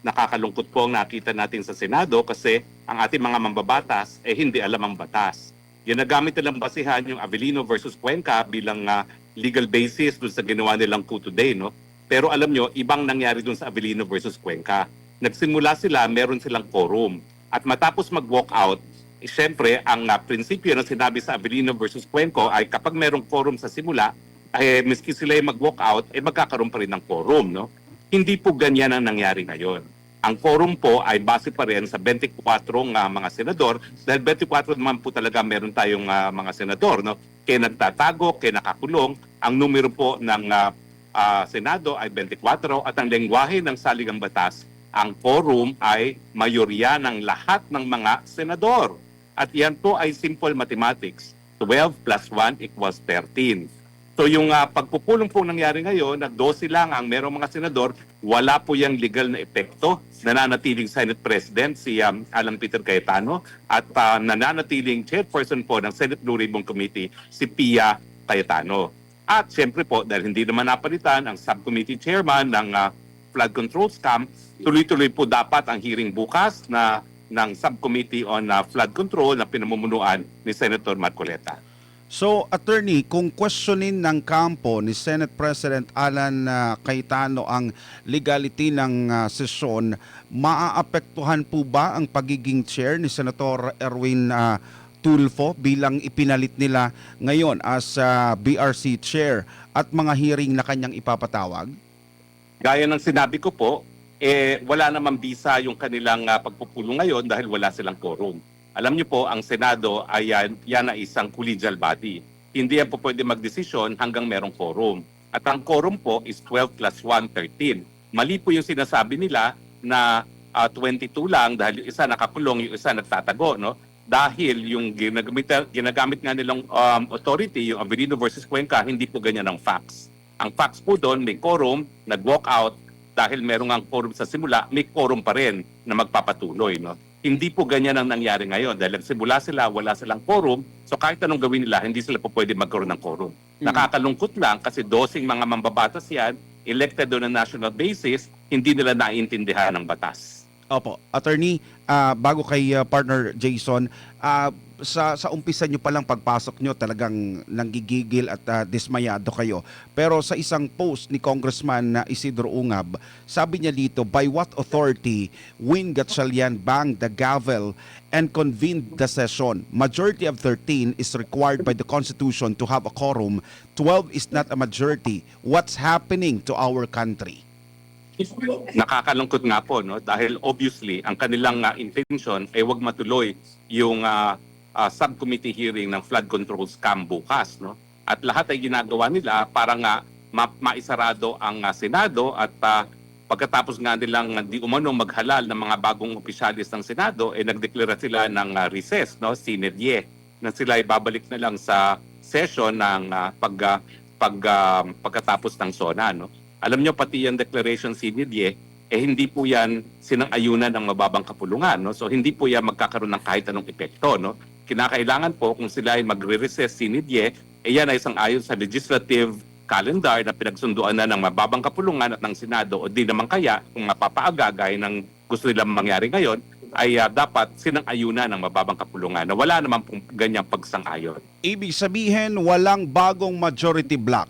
nakakalungkot po ang nakita natin sa Senado kasi ang ating mga mambabatas hindi alam ang batas. Ginagamit nilang basihan yung Avellino versus Cuenca bilang legal basis dun sa ginawa nilang coup today, no? Pero alam nyo, ibang nangyari dun sa Avellino versus Cuenca. Nagsimula sila, meron silang quorum. At matapos mag-walk out, siyempre, ang prinsipyo na sinabi sa Avellino versus Cuenca ay kapag merong quorum sa simula, miski sila ay mag-walk out, magkakaroon pa rin ng quorum, no? Hindi po ganyan ang nangyari ngayon. Ang quorum po ay base pa rin sa 24 mga senador dahil 24 naman po talaga meron tayong mga senador, no? Kaya nagtatago, kaya nakakulong. Ang numero po ng Senado ay 24 at ang lengguwahe ng saligang batas, ang quorum ay mayorya ng lahat ng mga senador. At yan po ay simple mathematics. 12 plus 1 equals 13. So yung pagpupulong po nangyari ngayon, na 12 lang ang merong mga senador, wala po yung legal na epekto. Nananatiling Senate President si Alan Peter Cayetano at nananatiling chairperson po ng Senate Blue Ribbon Committee si Pia Cayetano. At siyempre po, dahil hindi naman napalitan ang subcommittee chairman ng flood control scam, tuloy-tuloy po dapat ang hearing bukas ng subcommittee on flood control na pinamumunuan ni Senator Marcoleta. So, attorney, kung questionin ng kampo ni Senate President Alan Cayetano ang legality ng sesyon, maaapektuhan po ba ang pagiging chair ni Senator Erwin Tulfo bilang ipinalit nila ngayon as BRC chair at mga hearing na kanyang ipapatawag? Gaya ng sinabi ko po, wala namang bisa yung kanilang pagpupulong ngayon dahil wala silang quorum. Alam niyo po, ang Senado ay yan ay isang collegial body. Hindi yan po pwede magdesisyon hanggang merong quorum. At ang quorum po is 12 plus 1, 13. Mali po yung sinasabi nila na 22 lang dahil yung isa nakakulong, yung isa nagtatago, no? Dahil yung ginagamit nga nilang authority, yung Avellino versus Cuenca, hindi po ganyan ang facts. Ang facts po doon, may quorum, nag-walk out, dahil merong ang quorum sa simula, may quorum pa rin na magpapatuloy, no? Hindi po ganyan ang nangyari ngayon dahil simula sila, wala silang quorum. So kahit anong gawin nila, hindi sila po pwede magkaroon ng quorum. Nakakalungkot lang kasi 12 mga mambabatas yan, elected on a national basis, hindi nila naiintindihan ng batas. Opo. Attorney, bago kay partner Jason, sa umpisa nyo palang pagpasok nyo talagang nanggigigil at dismayado kayo. Pero sa isang post ni Congressman Isidro Ungab, sabi niya dito, by what authority Win Gatchalian banged the gavel and convened the session? Majority of 13 is required by the Constitution to have a quorum. 12 is not a majority. What's happening to our country? Nakakalungkot nga po, no? Dahil obviously ang kanilang intention ay wag matuloy yung subcommittee hearing ng flood control scam bukas, no? At lahat ay ginagawa nila para nga maisarado ang Senado at pagkatapos nga nilang di umano maghalal ng mga bagong opisyalis ng Senado, nagdeklara sila ng recess, no? Sine die, na sila ay babalik na lang sa session ng pagkatapos ng SONA, no? Alam nyo, pati yung declaration sine die, hindi po yan sinang-ayunan ng mababang kapulungan, no? So hindi po yan magkakaroon ng kahit anong epekto, no? Kinakailangan po kung sila ay magre-recess sine die, yan ay sang-ayon sa legislative calendar na pinagsunduan na ng mababang kapulungan at ng Senado, o di naman kaya kung mapapaaga gaya ng gusto nilang mangyari ngayon, ay dapat sinang-ayunan ng mababang kapulungan na wala naman pong ganyang pagsang-ayon. Ibig sabihin, walang bagong majority block.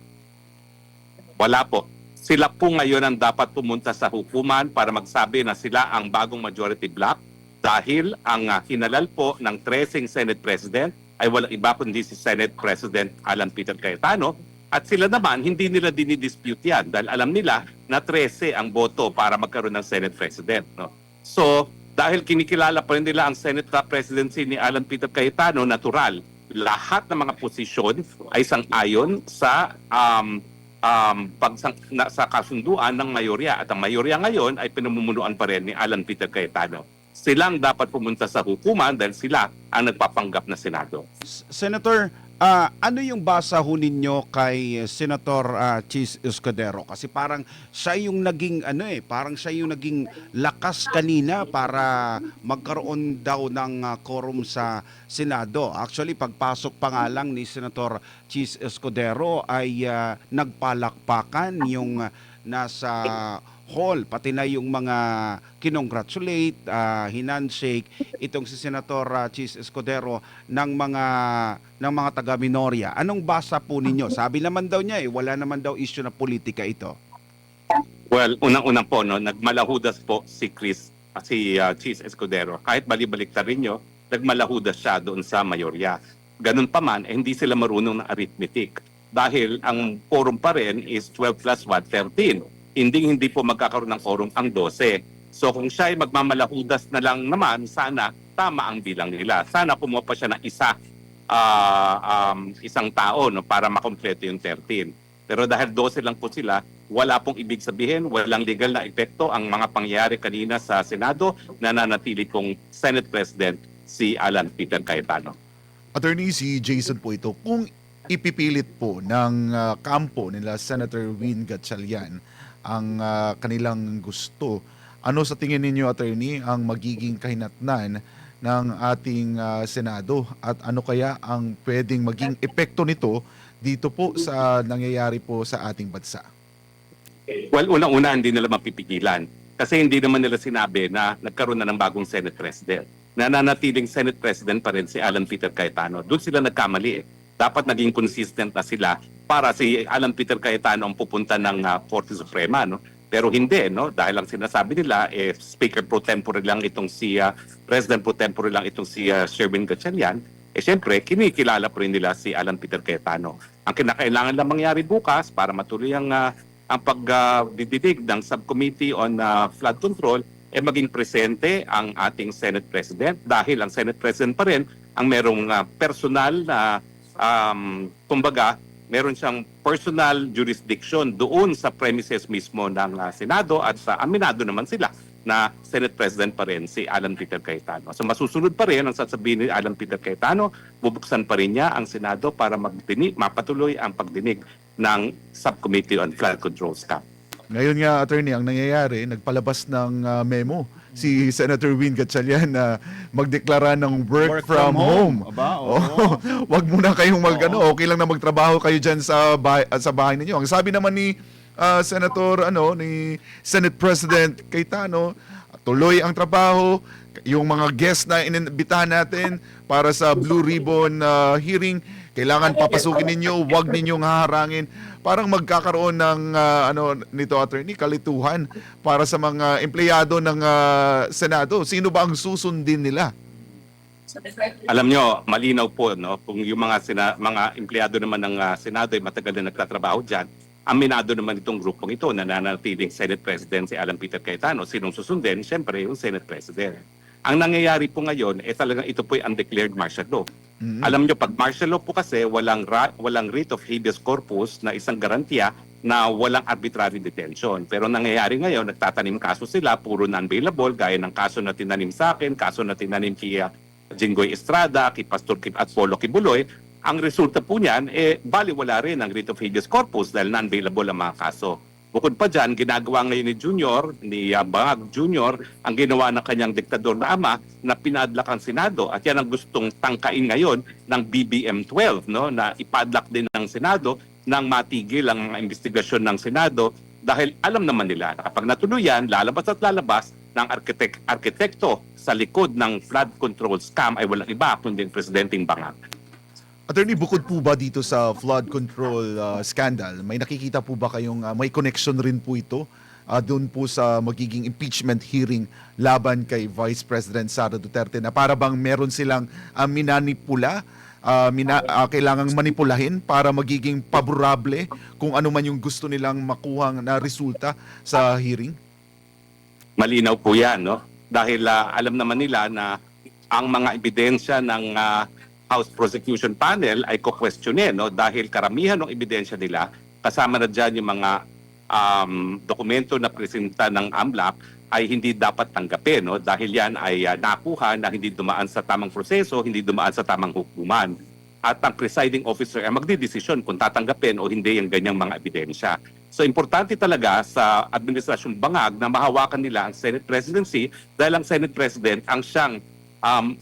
Wala po. Sila po ngayon ang dapat pumunta sa hukuman para magsabi na sila ang bagong majority block dahil ang hinalal po ng 13 Senate President ay walang iba kundi si Senate President Alan Peter Cayetano, at sila naman hindi nila dinidispute yan dahil alam nila na 13 ang boto para magkaroon ng Senate President, no? So dahil kinikilala pa rin nila ang Senate presidency ni Alan Peter Cayetano, natural, lahat ng mga posisyon ay sang-ayon sa sa kasunduan ng mayorya, at ang mayorya ngayon ay pinamumunuan pa rin ni Alan Peter Cayetano. Silang dapat pumunta sa hukuman dahil sila ang nagpapanggap na Senado. Senator, ano yung basa ho ninyo kay Senator Chis Escudero? Kasi parang siya yung naging parang siya yung naging lakas kanina para magkaroon daw ng quorum sa Senado. Actually, pagpasok pa nga lang ni Senator Chis Escudero ay nagpalakpakan yung nasa hall, pati na yung mga kinongratulate, hinandshake itong si Senator Chis Escudero ng mga taga Minoria. Anong basa po ninyo? Sabi naman daw niya wala naman daw issue na politika ito. Well, unang-unang po, no, nagmalahudas po si Chis Escudero. Kahit bali-balikta rin nyo, nagmalahudas siya doon sa mayorya. Ganun pa man, hindi sila marunong ng arithmetic. Dahil ang quorum pa rin is 12 plus 1, 13. Hindi po magkakaroon ng quorum ang 12. So kung siya ay magmamalahudas na lang naman, sana tama ang bilang nila. Sana kumuha pa siya ng isang tao, no, para makompleto yung 13. Pero dahil 12 lang po sila, wala pong ibig sabihin, walang legal na epekto ang mga pangyayari kanina sa Senado, nananatili pong Senate President si Alan Peter Cayetano. Attorney, si Jason po ito. Kung ipipilit po ng kampo nila Senator Win Gatchalian ang kanilang gusto, ano sa tingin ninyo, Attorney, ang magiging kahinatnan ng ating Senado at ano kaya ang pwedeng maging epekto nito dito po sa nangyayari po sa ating bansa? Well, unang-una hindi nila mapipigilan kasi hindi naman nila sinabi na nagkaroon na ng bagong Senate President. Nananatiling Senate President pa rin si Alan Peter Cayetano. Doon sila nagkamali. Dapat naging consistent na sila para si Alan Peter Cayetano ang pupunta ng Korte Suprema, no? Pero hindi, no? Dahil ang sinasabi nila Speaker pro tempore lang itong si President pro tempore lang itong si Sherwin Gatchalian. Siyempre, kinikilala po rin nila si Alan Peter Cayetano. Ang kinakailangan lang mangyari bukas para matuloy ang pagdidinig ng Subcommittee on Flood Control maging presente ang ating Senate President dahil ang Senate President pa rin ang merong personal na kumbaga meron siyang personal jurisdiction doon sa premises mismo ng Senado at aminado naman sila na Senate President pa rin si Alan Peter Cayetano. So masusunod pa rin ang sasabihin ni Alan Peter Cayetano, bubuksan pa rin niya ang Senado para mapatuloy ang pagdinig ng Subcommittee on Flood Control Scam. Ngayon nga, Attorney, ang nangyayari, nagpalabas ng memo si Senator Win Gatchalian na magdeklara ng work from home. Aba, Wag muna kayong okay lang na magtrabaho kayo diyan sa bahay ninyo. Ang sabi naman ni ni Senate President Cayetano, tuloy ang trabaho. Yung mga guests na inimbitahan natin para sa Blue Ribbon hearing, kailangan papasukin ninyo, wag ninyong haharangin. Parang magkakaroon ng nito, Attorney, kalituhan para sa mga empleyado ng Senado. Sino ba ang susundin nila? Alam nyo, malinaw po, no, kung yung mga empleyado naman ng Senado ay matagal na nagtatrabaho dyan, aminado naman itong grupong ito na nananatiling Senate President si Alan Peter Cayetano. Sinong susundin? Siyempre, yung Senate President. Ang nangyayari po ngayon, talagang ito po ay undeclared martial law. Mm-hmm. Alam nyo, pag martial law po kasi, walang writ of habeas corpus na isang garantiya na walang arbitrary detention. Pero nangyayari ngayon, nagtatanim kaso sila, puro non-bailable, gaya ng kaso na tinanim sa akin, kaso na tinanim kay Jinggoy Estrada, kay Pastor Kip at Polo Kibuloy. Ang resulta po niyan, baliwala rin ang writ of habeas corpus dahil non-bailable ang mga kaso. Bukod pa dyan, ginagawa ngayon ni Bangag Jr., ang ginawa ng kanyang diktador na ama na pinadlak ang Senado. At yan ang gustong tangkain ngayon ng BBM 12, no? Na ipadlak din ng Senado nang matigil ang mga investigasyon ng Senado dahil alam naman nila na kapag natuloy yan, lalabas at lalabas ng arkitekto sa likod ng flood control scam ay walang iba kundi ang Presidenteng Bangag. Attorney, bukod po ba dito sa flood control scandal, may nakikita po ba kayong may connection rin po ito doon po sa magiging impeachment hearing laban kay Vice President Sara Duterte na para bang meron silang kailangang manipulahin para magiging paborable kung ano man yung gusto nilang makuhang na resulta sa hearing? Malinaw po yan, no? Dahil alam naman nila na ang mga ebidensya ng House Prosecution Panel ay ko-questionin, no? Dahil karamihan ng ebidensya nila, kasama na dyan yung mga dokumento na presenta ng AMLAC ay hindi dapat tanggapin, no? Dahil yan ay nakuha na hindi dumaan sa tamang proseso, hindi dumaan sa tamang hukuman. At ang presiding officer ay magdidesisyon kung tatanggapin o hindi yung ganyang mga ebidensya. So importante talaga sa Administrasyong Bangag na mahawakan nila ang Senate Presidency dahil ang Senate President ang siyang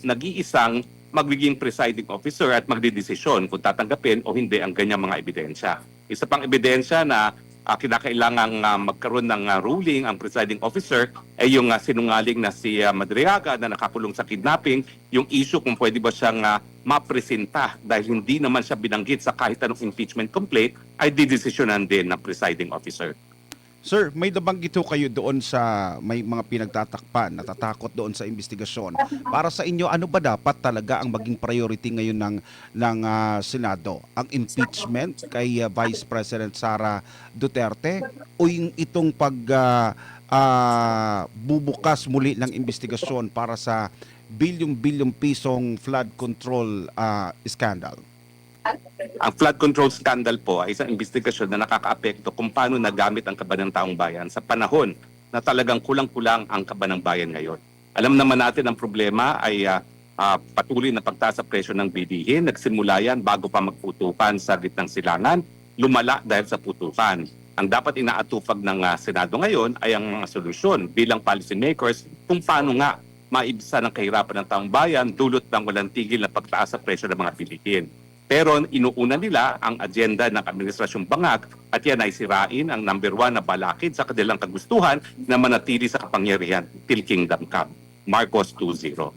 nag-iisang magiging presiding officer at magdidesisyon kung tatanggapin o hindi ang ganyang mga ebidensya. Isa pang ebidensya na kinakailangang magkaroon ng ruling ang presiding officer ay yung sinungaling na si Madriaga na nakakulong sa kidnapping, yung issue kung pwede ba siyang mapresenta dahil hindi naman siya binanggit sa kahit anong impeachment complaint ay didesisyonan din ng presiding officer. Sir, may nabanggit ho kayo doon sa may mga pinagtatakpan, natatakot doon sa investigasyon. Para sa inyo, ano ba dapat talaga ang maging priority ngayon ng Senado? Ang impeachment kay Vice President Sara Duterte o yung itong bubukas muli ng investigasyon para sa bilyong-bilyong pisong flood control scandal? Ang flood control scandal po ay isang investigasyon na nakakaapekto kung paano nagamit ang kaba ng taong bayan sa panahon na talagang kulang-kulang ang kaba ng bayan ngayon. Alam naman natin ang problema ay patuloy na pagtaas sa presyo ng bilihin. Nagsimula yan bago pa magputukan sa gitnang silangan, lumala dahil sa putukan. Ang dapat inaatupag ng Senado ngayon ay ang mga solusyon bilang policy makers kung paano nga maibsa ng kahirapan ng taong bayan dulot ng walang tigil na pagtaas sa presyo ng mga bilihin. Pero inuuna nila ang agenda ng Administrasyong Bangag at yan ay sirain ang number 1 na balakid sa kanilang kagustuhan na manatili sa kapangyarihan till kingdom come. Marcos 2-0.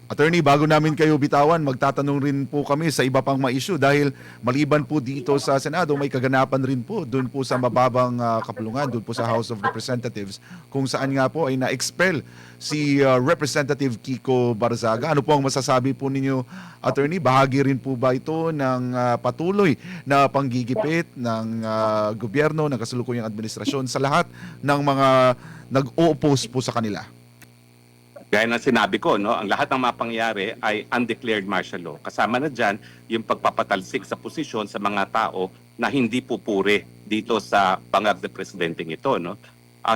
Attorney, bago namin kayo bitawan, magtatanong rin po kami sa iba pang ma-issue dahil maliban po dito sa Senado, may kaganapan rin po doon po sa mababang kapulungan, doon po sa House of Representatives, kung saan nga po ay na-expel si Representative Kiko Barzaga. Ano po ang masasabi po ninyo, Attorney? Bahagi rin po ba ito ng patuloy na panggigipit ng gobyerno, ng kasalukuyang administrasyon sa lahat ng mga nag-o-oppose po sa kanila? Gaya ng sinabi ko, no, ang lahat ng mapangyari ay undeclared martial law. Kasama na dyan yung pagpapatalsik sa posisyon sa mga tao na hindi pupuri dito sa bangag na presidenteng ito. No?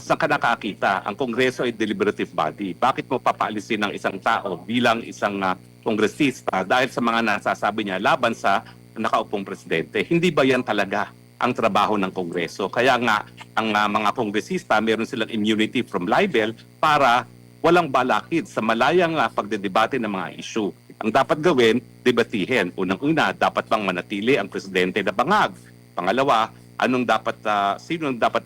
Saan ka nakakita? Ang Kongreso ay deliberative body. Bakit mo papaalisin ng isang tao bilang isang kongresista dahil sa mga nasasabi niya laban sa nakaupong presidente? Hindi ba yan talaga ang trabaho ng Kongreso? Kaya nga, ang mga kongresista, meron silang immunity from libel para walang balakid sa malayang pagdedebate ng mga issue. Ang dapat gawin, debatihin. Unang-una, dapat bang manatili ang presidente na bangag? Pangalawa, sino ang dapat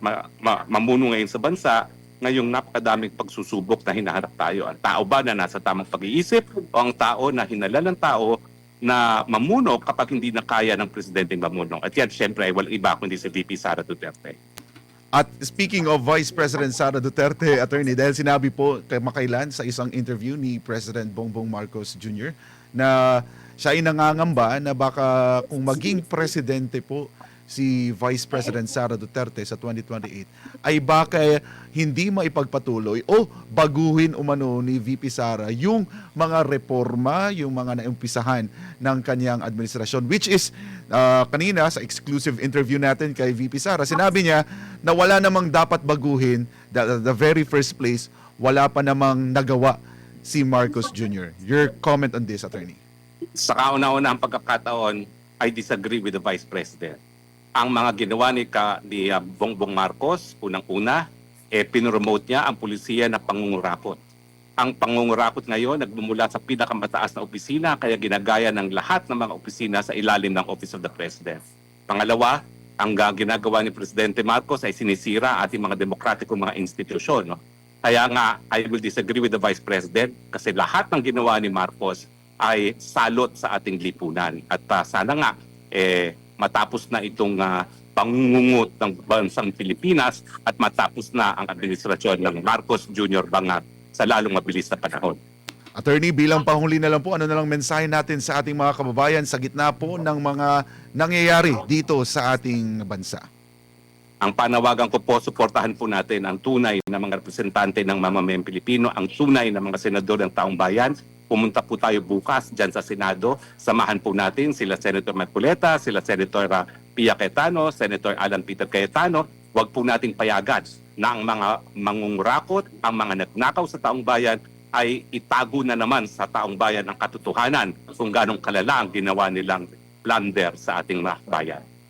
mamuno ngayon sa bansa ngayong napakadaming pagsusubok na hinaharap tayo? Ang tao ba na nasa tamang pag-iisip o ang tao na hinala ng tao na mamuno kapag hindi na kaya ng presidenteng mamuno? At yan, syempre, ay walang iba kundi si VP Sara Duterte. At speaking of Vice President Sara Duterte, Attorney, dahil sinabi po kamakailan sa isang interview ni President Bongbong Marcos Jr. na siya ay nangangamba na baka kung maging presidente po si Vice President Sara Duterte sa 2028 ay baka hindi maipagpatuloy o baguhin umano ni VP Sara yung mga reforma, yung mga naumpisahan ng kanyang administrasyon, which is kanina sa exclusive interview natin kay VP Sara, sinabi niya na wala namang dapat baguhin, the very first place, wala pa namang nagawa si Marcos Jr. Your comment on this, Attorney? Sa kauna-una ang pagkakataon, I disagree with the Vice President. Ang mga ginawa ni Bongbong Marcos, unang-una, pinromote niya ang pulisya na pangungurakot. Ang pangungurakot ngayon nagmumula sa pinakamataas na opisina kaya ginagaya ng lahat ng mga opisina sa ilalim ng Office of the President. Pangalawa, ang ginagawa ni Presidente Marcos ay sinisira ating mga demokratikong mga institusyon. No? Kaya nga, I will disagree with the Vice President kasi lahat ng ginawa ni Marcos ay salot sa ating lipunan. At sana nga, matapos na itong pangungungot ng bansang Pilipinas at matapos na ang administrasyon ng Marcos Jr. Bangag sa lalong mabilis na panahon. Attorney, bilang panghuli na lang po, ano na lang mensahe natin sa ating mga kababayan sa gitna po ng mga nangyayari dito sa ating bansa? Ang panawagan ko po, suportahan po natin ang tunay na mga representante ng mamamayang Pilipino, ang tunay na mga senador ng taong bayan. Pumunta po tayo bukas dyan sa Senado. Samahan po natin sila Senator Marcoleta, sila Senator Pia Cayetano, Senator Alan Peter Cayetano. Huwag po nating payagan na ang mga mangungurakot, ang mga nagnakaw sa taong bayan ay itago na naman sa taong bayan ang katotohanan kung ganong kalala ang ginawa nilang plunder sa ating mga bayan.